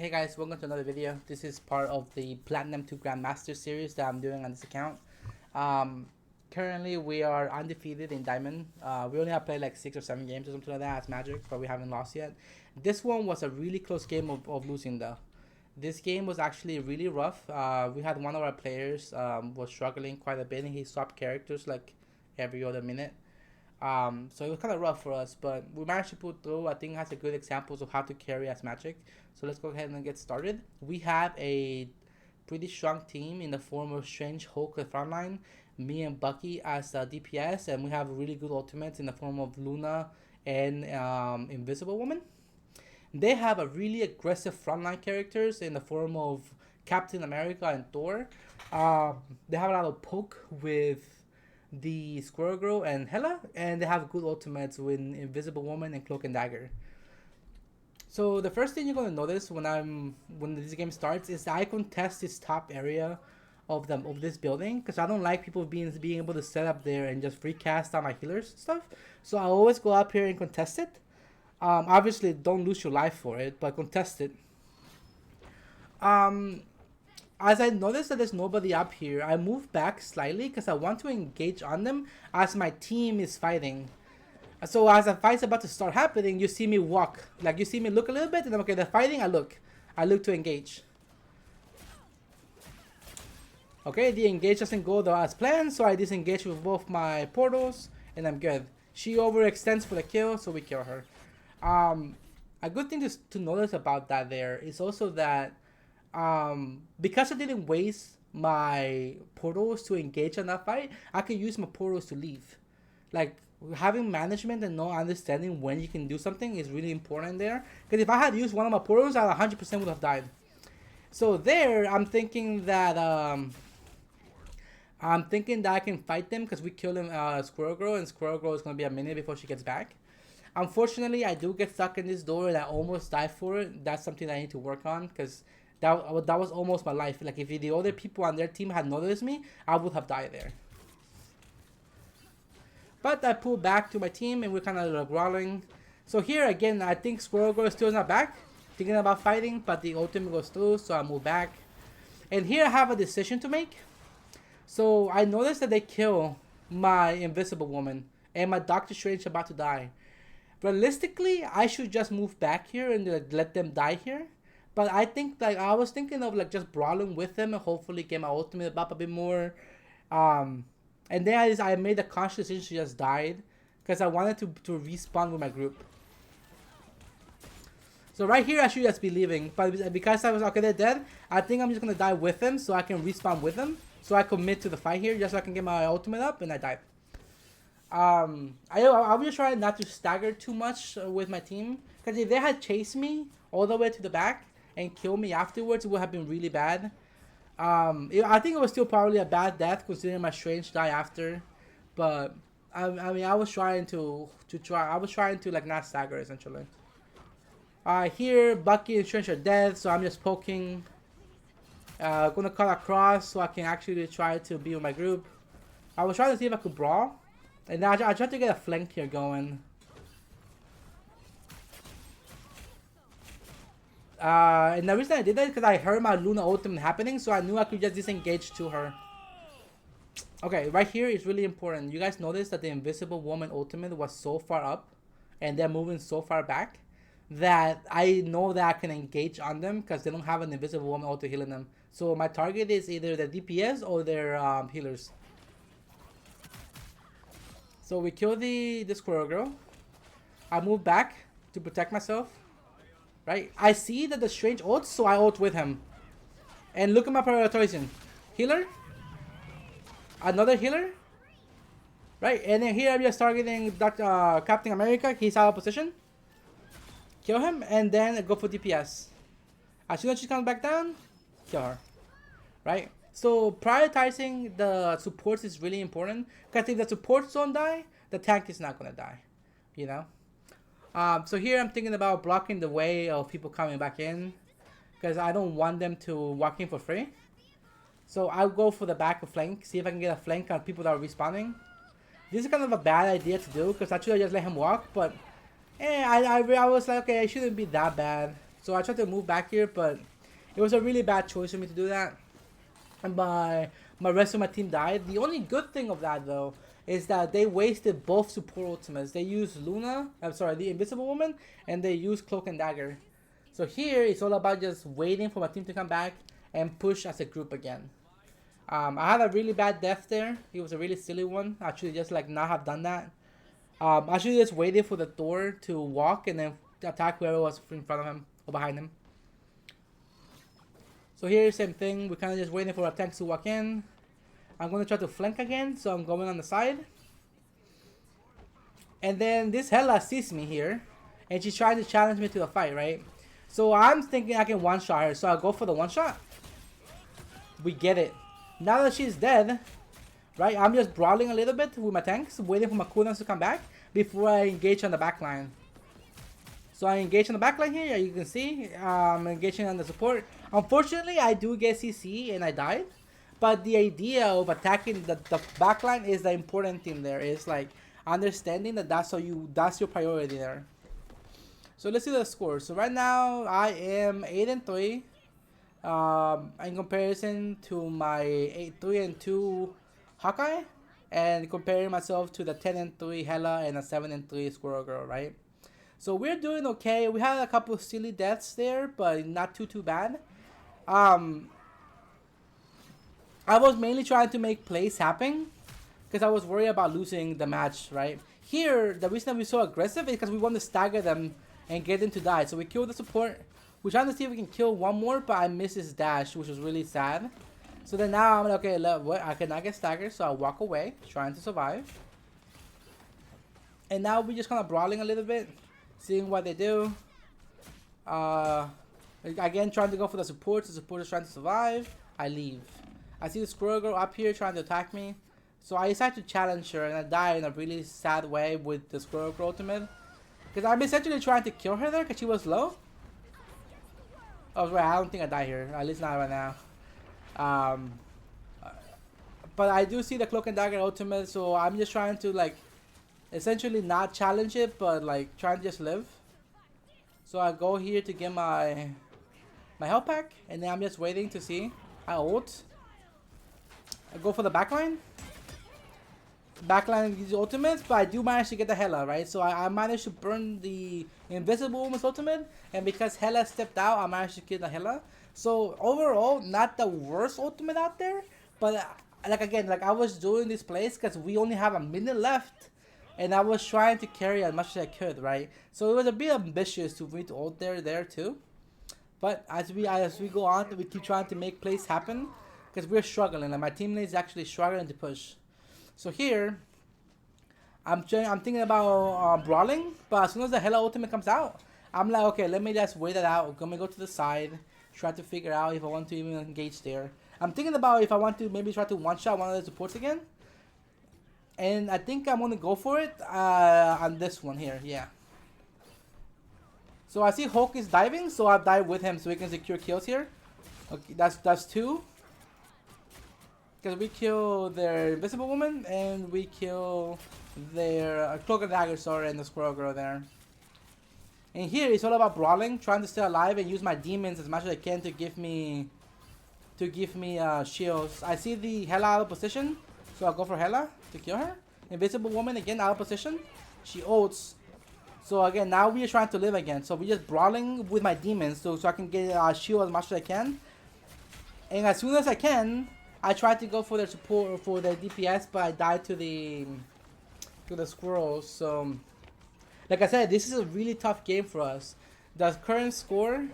Hey guys, welcome to another video. This is part of the Platinum to Grandmaster series that I'm doing on this account. Um, Currently we are undefeated in Diamond. We only have played like 6 or 7 games or something like that as Magic, but we haven't lost yet. This one was a really close game of losing though. This game was actually really rough. We had one of our players was struggling quite a bit and he swapped characters like every other minute. So it was kind of rough for us, but we managed to pull through. I think it has a good examples of how to carry as Magic. So let's go ahead and get started. We have a pretty strong team in the form of Strange Hulk at frontline, me and Bucky as DPS, and we have really good ultimates in the form of Luna and Invisible Woman. They have a really aggressive frontline characters in the form of Captain America and Thor. They have a lot of poke with the Squirrel Girl and Hela, and they have good ultimates with Invisible Woman and Cloak and Dagger. So the first thing you're gonna notice when this game starts is that I contest this top area of this building because I don't like people being able to set up there and just free cast on my healers and stuff. So I always go up here and contest it. Obviously, don't lose your life for it, but contest it. As I notice that there's nobody up here, I move back slightly because I want to engage on them as my team is fighting. So as the fight's about to start happening, you see me walk. Like you see me look a little bit and then okay, they're fighting, I look. I look to engage. Okay, the engage doesn't go as planned, so I disengage with both my portals and I'm good. She overextends for the kill, so we kill her. A good thing to notice about that there is also that because I didn't waste my portals to engage in that fight, I can use my portals to leave. Like having management and not understanding when you can do something is really important there. Because if I had used one of my portals, I 100% would have died. So there, I'm thinking that I can fight them because we killed him, Squirrel Girl, and Squirrel Girl is gonna be a minute before she gets back. Unfortunately, I do get stuck in this door and I almost die for it. That's something I need to work on because that was almost my life. Like if the other people on their team had noticed me, I would have died there. But I pulled back to my team and we're kind of growling. So here again, I think Squirrel Girl is still not back, thinking about fighting, but the ultimate goes through, so I move back. And here I have a decision to make. So I noticed that they kill my Invisible Woman and my Doctor Strange about to die. Realistically, I should just move back here and let them die here. But I think like I was thinking of like just brawling with them and hopefully get my ultimate up a bit more. And then I made the conscious decision to just died because I wanted to respawn with my group. So right here I should just be leaving, but because I was okay they're dead, I think I'm just gonna die with them so I can respawn with them. So I commit to the fight here just so I can get my ultimate up and I died. I was just trying not to stagger too much with my team because if they had chased me all the way to the back and killed me afterwards, it would have been really bad. I think it was still probably a bad death considering my Strange die after, but I mean I was trying to like not stagger essentially. Here Bucky and Strange are dead, so I'm just poking. Gonna cut across so I can actually try to be with my group. I was trying to see if I could brawl. And now I tried to get a flank here going. And the reason I did that is because I heard my Luna ultimate happening, so I knew I could just disengage to her. Okay, right here is really important. You guys notice that the Invisible Woman ultimate was so far up, and they're moving so far back, that I know that I can engage on them because they don't have an Invisible Woman ultimate healing them. So my target is either the DPS or their healers. So we kill the Squirrel Girl. I move back to protect myself. Right? I see that the Strange ults, so I ult with him. And look at my prioritization. Healer. Another healer. Right? And then here I'm just targeting Captain America. He's out of position. Kill him and then go for DPS. As soon as she comes back down, kill her. Right? So prioritizing the supports is really important because if the supports don't die, the tank is not gonna die, you know. So here I'm thinking about blocking the way of people coming back in because I don't want them to walk in for free. So I'll go for the back of flank, see if I can get a flank on people that are respawning. This is kind of a bad idea to do because I should have just let him walk, but I was like, okay, it shouldn't be that bad. So I tried to move back here, but it was a really bad choice for me to do that. And my rest of my team died. The only good thing of that though is that they wasted both support ultimates. They used Luna, I'm sorry, the Invisible Woman, and they used Cloak and Dagger. So here it's all about just waiting for my team to come back and push as a group again. I had a really bad death there. It was a really silly one. I should just like not have done that. I should just waited for the Thor to walk and then attack whoever was in front of him or behind him. So here, same thing. We're kind of just waiting for our tanks to walk in. I'm going to try to flank again, so I'm going on the side. And then this Hela sees me here, and she's trying to challenge me to a fight, right? So I'm thinking I can one-shot her, so I'll go for the one-shot. We get it. Now that she's dead, right, I'm just brawling a little bit with my tanks, waiting for my cooldowns to come back before I engage on the backline. So I engage on the backline here, you can see, I'm engaging on the support. Unfortunately, I do get CC and I died. But the idea of attacking the backline is the important thing there. It's like understanding that that's your priority there. So let's see the score. So right now I am 8-3. In comparison to my 3-2 Hawkeye, and comparing myself to the 10-3 Hela and a 7-3 Squirrel Girl, right? So we're doing okay. We had a couple of silly deaths there, but not too bad. I was mainly trying to make plays happen because I was worried about losing the match, right? Here, the reason that we're so aggressive is because we want to stagger them and get them to die. So we killed the support. We're trying to see if we can kill one more, but I missed his dash, which was really sad. So then now I'm like, okay, look, what? I cannot get staggered, so I walk away, trying to survive. And now we're just kind of brawling a little bit, seeing what they do. Again, trying to go for the support. The support is trying to survive. I leave. I see the Squirrel Girl up here trying to attack me. So I decide to challenge her, and I die in a really sad way with the Squirrel Girl ultimate. Because I'm essentially trying to kill her there because she was low. Oh, right, I don't think I die here. At least not right now. But I do see the Cloak and Dagger ultimate, so I'm just trying to, like, essentially not challenge it, but, like, trying to just live. So I go here to get my health pack, and then I'm just waiting to see. I ult. I go for the backline. Backline uses ultimates, but I do manage to get the Hela, right? So I managed to burn the Invisible Woman's ultimate, and because Hela stepped out, I managed to kill the Hela. So overall, not the worst ultimate out there, but like again, like I was doing this plays because we only have a minute left, and I was trying to carry as much as I could, right? So it was a bit ambitious to me to ult there too. But as we go on, we keep trying to make plays happen because we're struggling, and my teammate is actually struggling to push. So here, I'm thinking about brawling, but as soon as the Hela ultimate comes out, I'm like, okay, let me just wait it out. I'm gonna go to the side, try to figure out if I want to even engage there. I'm thinking about if I want to maybe try to one-shot one of the supports again. And I think I'm gonna go for it on this one here, yeah. So I see Hulk is diving, so I'll dive with him so we can secure kills here. Okay, that's 2. Because we kill their Invisible Woman and we kill their Cloak and Dagger, sorry, and the Squirrel Girl there. And here it's all about brawling, trying to stay alive and use my demons as much as I can to give me shields. I see the Hela out of position, so I'll go for Hela to kill her. Invisible Woman again out of position. She ults. So again, now we are trying to live again. So we're just brawling with my demons so I can get shield as much as I can. And as soon as I can, I tried to go for their support for their DPS, but I died to the squirrels. So, like I said, this is a really tough game for us. The current score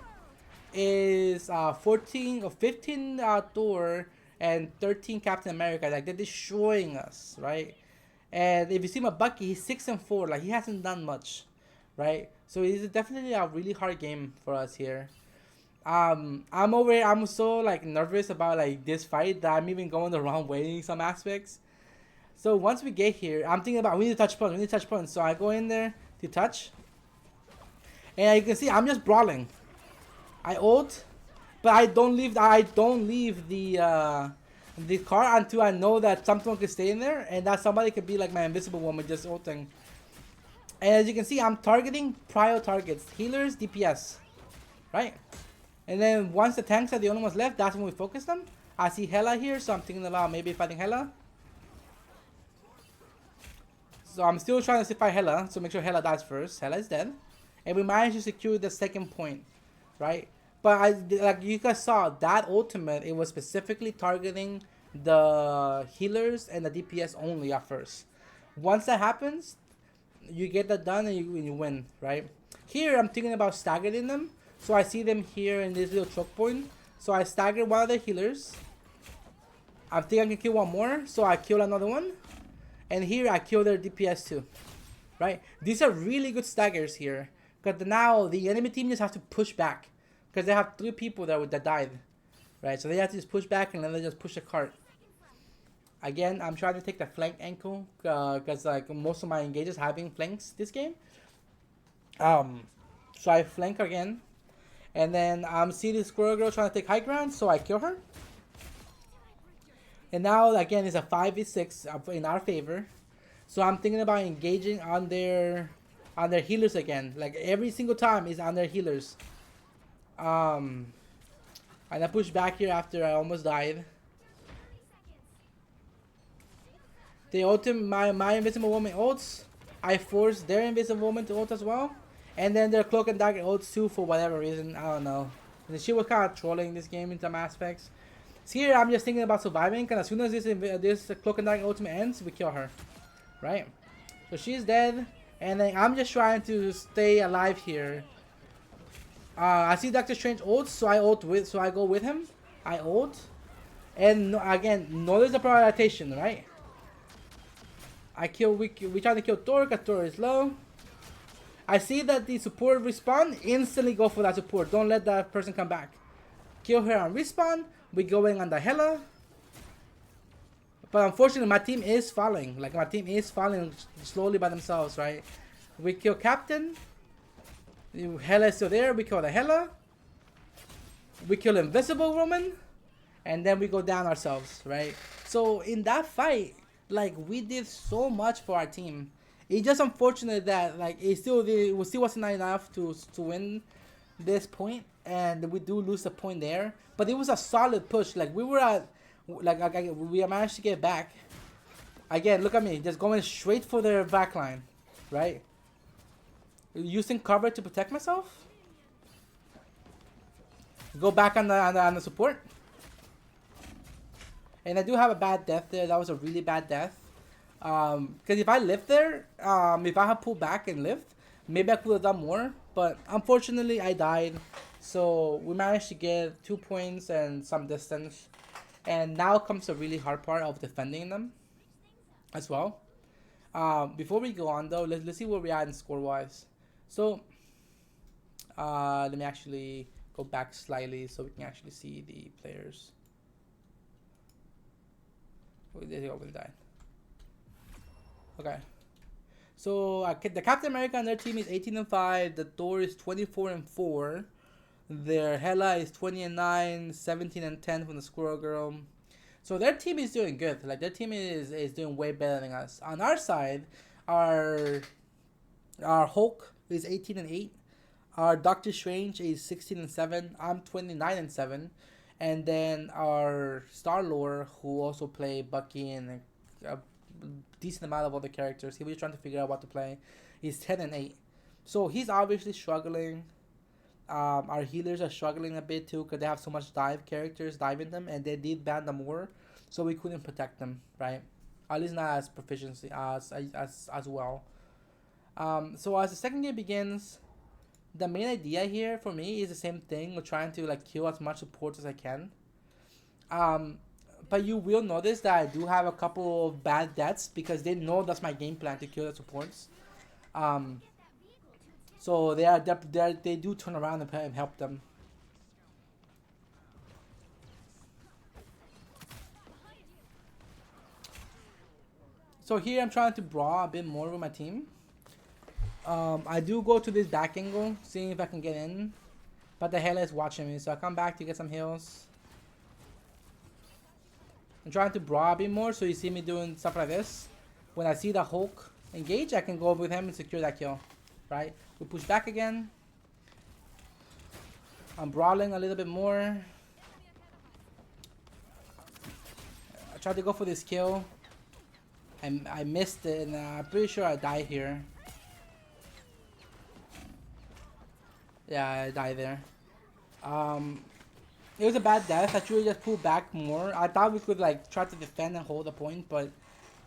is 15 Thor and 13 Captain America. Like they're destroying us, right? And if you see my Bucky, he's 6-4. Like he hasn't done much, right? So it's definitely a really hard game for us here. I'm so like nervous about like this fight that I'm even going the wrong way in some aspects. So once we get here, I'm thinking about we need to touch punch. So I go in there to touch, and you can see I'm just brawling. I ult, but I don't leave the car until I know that someone can stay in there, and that somebody could be like my Invisible Woman just ulting. And as you can see, I'm targeting prio targets, healers, DPS. right? And then once the tanks are the only ones left, that's when we focus them. I see Hela here, so I'm thinking about maybe fighting Hela. So I'm still trying to fight Hela, so make sure Hela dies first. Hela is dead. And we managed to secure the second point, right? But like you guys saw, that ultimate, it was specifically targeting the healers and the DPS only at first. Once that happens, you get that done and you win, right? Here, I'm thinking about staggering them. So I see them here in this little choke point. So I stagger one of the healers. I think I can kill one more, so I kill another one. And here I kill their DPS too, right? These are really good staggers here. Because now the enemy team just have to push back. Because they have 3 people that died, right? So they have to just push back and then they just push the cart. Again, I'm trying to take the flank angle because like most of my engages having flanks this game. So I flank again. And then see this squirrel girl trying to take high ground, so I kill her. And now again it's a 5v6 in our favor. So I'm thinking about engaging on their healers again. Like every single time is on their healers. And I push back here after I almost died. They ult my invisible woman ults. I force their invisible woman to ult as well. And then their cloak and dagger ults too for whatever reason. I don't know. And she was kind of trolling this game in some aspects. So here I'm just thinking about surviving. Because as soon as this cloak and dagger ultimate ends, we kill her. Right? So she's dead. And then I'm just trying to stay alive here. I see Doctor Strange ults, so I go with him. I ult. And again, notice the prioritization, right? We try to kill Thor because Thor is low. I see that the support respawn, instantly go for that support. Don't let that person come back. Kill her on respawn. We going on the Hela. But unfortunately, my team is falling. Like, my team is falling slowly by themselves, right? We kill Captain. Hela is still there. We kill the Hela. We kill Invisible Woman. And then we go down ourselves, right? So, in that fight, like, we did so much for our team. It's just unfortunate that like it still wasn't enough to win this point, and we do lose the point there. But it was a solid push. Like we were at, we managed to get back. Again, look at me, just going straight for their backline, right? Using cover to protect myself. Go back on the support. And I do have a bad death there. That was a really bad death. Because if I lived there, if I had pulled back and lived, maybe I could have done more. But unfortunately, I died. So we managed to get 2 points and some distance. And now comes the really hard part of defending them as well. Before we go on though, let's see where we are in score-wise. So, let me actually go back slightly so we can actually see the players. There you go, we died. Okay, so the Captain America on their team is 18-5. The Thor is 24-4. Their Hela is 20-9, 17-10 from the Squirrel Girl. So their team is doing good. Like their team is doing way better than us. On our side, our Hulk is 18-8. Our Doctor Strange is 16-7. I'm 29-7. And then our Star-Lord, who also play Bucky and decent amount of other characters, he was trying to figure out what to play. He's 10-8, so he's obviously struggling. Our healers are struggling a bit too because they have so much dive characters diving them, and they did ban them more, so we couldn't protect them, right? At least not as proficiency as well. So as the second game begins, the main idea here for me is the same thing. We're trying to like kill as much support as I can. But you will notice that I do have a couple of bad deaths because they know that's my game plan, to kill the supports. So they do turn around and help them. So here I'm trying to brawl a bit more with my team. I do go to this back angle, seeing if I can get in. But the Hela is watching me, so I come back to get some heals. I'm trying to brawl a bit more, so you see me doing stuff like this. When I see the Hulk engage, I can go with him and secure that kill. Right? We push back again. I'm brawling a little bit more. I tried to go for this kill. I missed it, and I'm pretty sure I died here. Yeah, I died there. Um, it was a bad death. I should have just pulled back more. I thought we could like try to defend and hold the point, but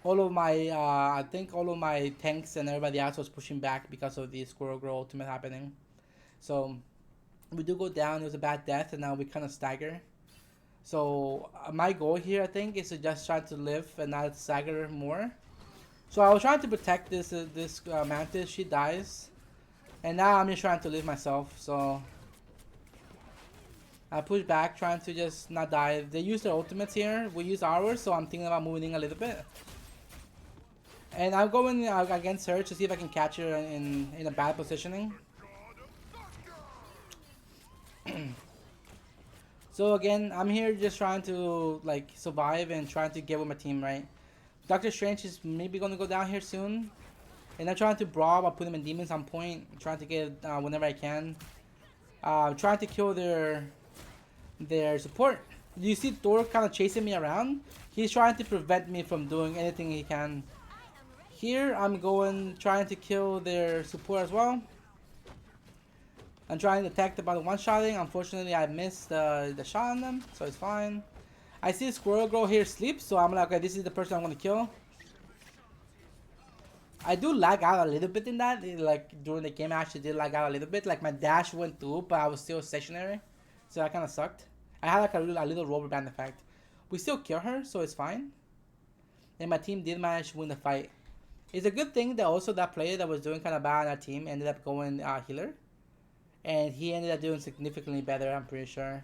all of my I think all of my tanks and everybody else was pushing back because of the Squirrel Girl ultimate happening. So we do go down. It was a bad death, and now we kind of stagger. So my goal here, I think, is to just try to live and not stagger more. So I was trying to protect this mantis. She dies, and now I'm just trying to live myself. So I push back, trying to just not die. They use their ultimates here. We use ours, so I'm thinking about moving a little bit. And I'm going against her to see if I can catch her in a bad positioning. So again, I'm here just trying to like survive and trying to get with my team, right? Doctor Strange is maybe gonna go down here soon. And I'm trying to brawl by putting him in demons on point. I'm trying to get whenever I can. Trying to kill their support. You see Thor kind of chasing me around. He's trying to prevent me from doing anything he can. Here I'm trying to kill their support as well. I'm trying to attack them by the one-shotting. Unfortunately, I missed the shot on them, so it's fine. I see Squirrel Girl here sleep, so I'm like, okay, this is the person I'm gonna kill. I do lag out a little bit in that. Like during the game, I actually did lag out a little bit. Like my dash went through, but I was still stationary, so that kind of sucked. I had like a little rubber band effect. We still kill her, so it's fine. And my team did manage to win the fight. It's a good thing that also that player that was doing kind of bad on our team ended up going healer. And he ended up doing significantly better, I'm pretty sure.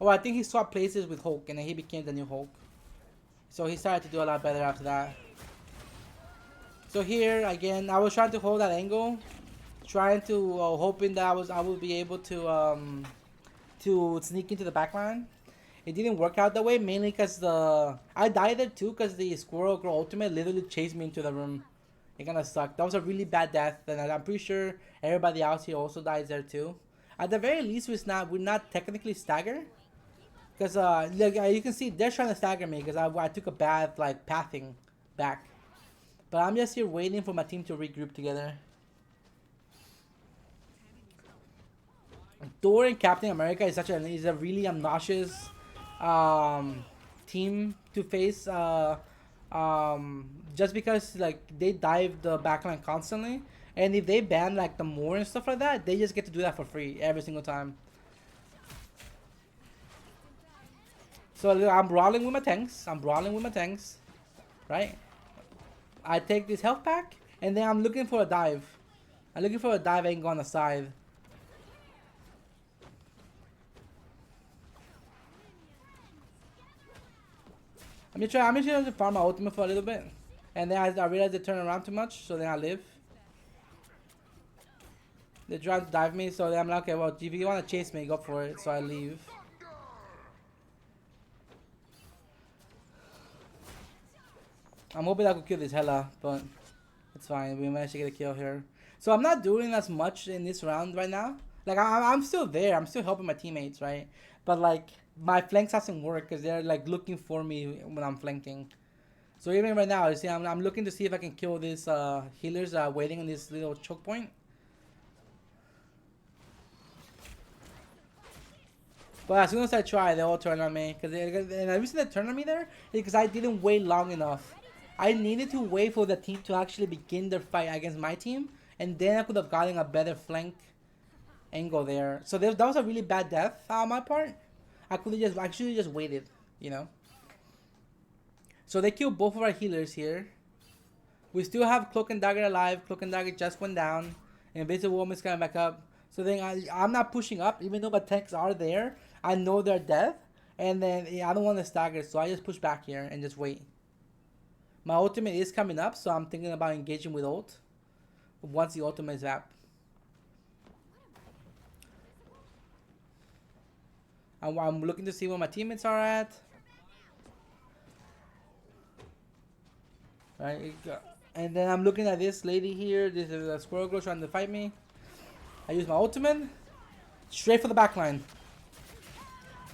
Oh, I think he swapped places with Hulk, and then he became the new Hulk. So he started to do a lot better after that. So here, again, I was trying to hold that angle. Trying to, hoping that I would be able to sneak into the backline. It didn't work out that way, mainly because I died there too, because the Squirrel Girl ultimate literally chased me into the room. It kind of sucked. That was a really bad death, and I'm pretty sure everybody else here also dies there too. At the very least, we're not technically staggered, because like you can see they're trying to stagger me because I took a bad like pathing back, but I'm just here waiting for my team to regroup together. Thor and Captain America is a really obnoxious team to face. Just because like they dive the backline constantly, and if they ban like the more and stuff like that, they just get to do that for free every single time. So I'm brawling with my tanks. Right? I take this health pack, and then I'm looking for a dive. I'm looking for a dive angle on the side. I'm just trying to farm my ultimate for a little bit. And then I realized they turn around too much, so then I live. They try to dive me, so then I'm like, okay, well, if you want to chase me, go for it. So I leave. I'm hoping I could kill this Hela, but it's fine. We managed to get a kill here. So I'm not doing as much in this round right now. Like, I'm still there. I'm still helping my teammates, right? But, like, my flanks doesn't work because they're, like, looking for me when I'm flanking. So even right now, you see, I'm looking to see if I can kill these healers waiting on this little choke point. But as soon as I try, they all turn on me. And the reason they turn on me there is because I didn't wait long enough. I needed to wait for the team to actually begin their fight against my team, and then I could have gotten a better flank angle there. So that was a really bad death on my part. I could have just waited, you know. So they killed both of our healers here. We still have Cloak and Dagger alive. Cloak and Dagger just went down. And Invisible Woman's coming back up. So then I'm not pushing up. Even though my tanks are there, I know they're dead. And then I don't want to stagger. So I just push back here and just wait. My ultimate is coming up. So I'm thinking about engaging with ult. Once the ultimate is up. I'm looking to see where my teammates are at. Right, and then I'm looking at this lady here. This is a Squirrel Girl trying to fight me. I use my ultimate. Straight for the backline.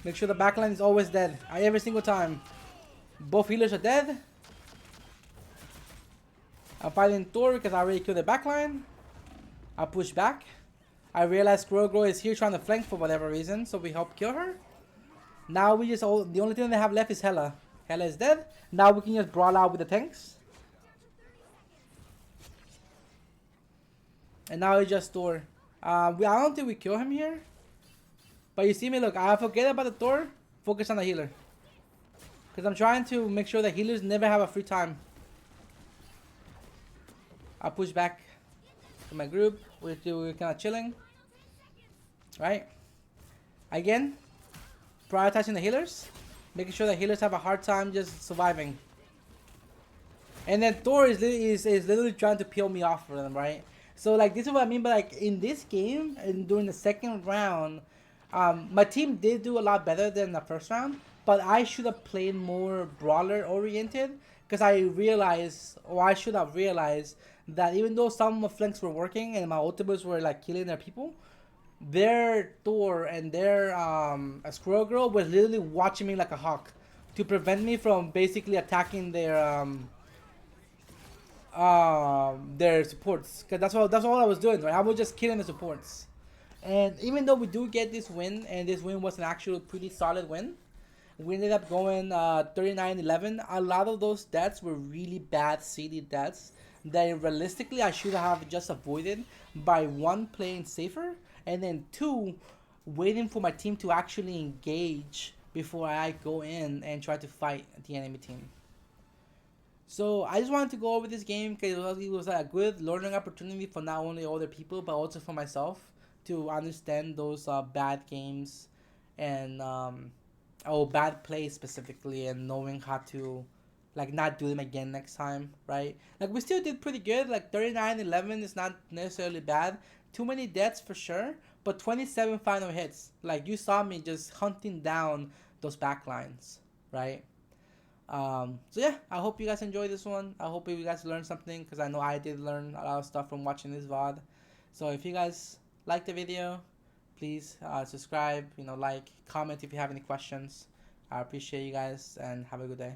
Make sure the backline is always dead. Every single time. Both healers are dead. I'm fighting Thor because I already killed the backline. I push back. I realize Squirrel Girl is here trying to flank for whatever reason, so we help kill her. Now we just the only thing they have left is Hela. Hela is dead. Now we can just brawl out with the tanks. And now it's just Thor. I don't think we kill him here. But you see me, look, I forget about the Thor, focus on the healer. Because I'm trying to make sure that healers never have a free time. I push back to my group. We're kind of chilling. Right? Again, prioritizing the healers. Making sure that healers have a hard time just surviving. And then Thor is literally trying to peel me off for them, right? So like this is what I mean by like in this game and during the second round, my team did do a lot better than the first round, but I should have played more brawler oriented because I realized, or I should have realized, that even though some of my flanks were working and my ultimates were like killing their people, their Thor and their Squirrel Girl was literally watching me like a hawk to prevent me from basically attacking their supports, because that's all I was doing, right? I was just killing the supports. And even though we do get this win, and this win was an actual pretty solid win, we ended up going 39-11. A lot of those deaths were really bad CD deaths that realistically I should have just avoided by one, playing safer, and then two, waiting for my team to actually engage before I go in and try to fight the enemy team. So I just wanted to go over this game because it was a good learning opportunity for not only other people but also for myself to understand those bad games and bad plays specifically, and knowing how to like not do them again next time, right? Like we still did pretty good. Like 39-11 is not necessarily bad. Too many deaths for sure, but 27 final hits. Like you saw me just hunting down those backlines, right? So yeah, I hope you guys enjoyed this one. I hope you guys learned something, because I know I did learn a lot of stuff from watching this VOD. So if you guys like the video, please subscribe, like, comment if you have any questions. I appreciate you guys, and have a good day.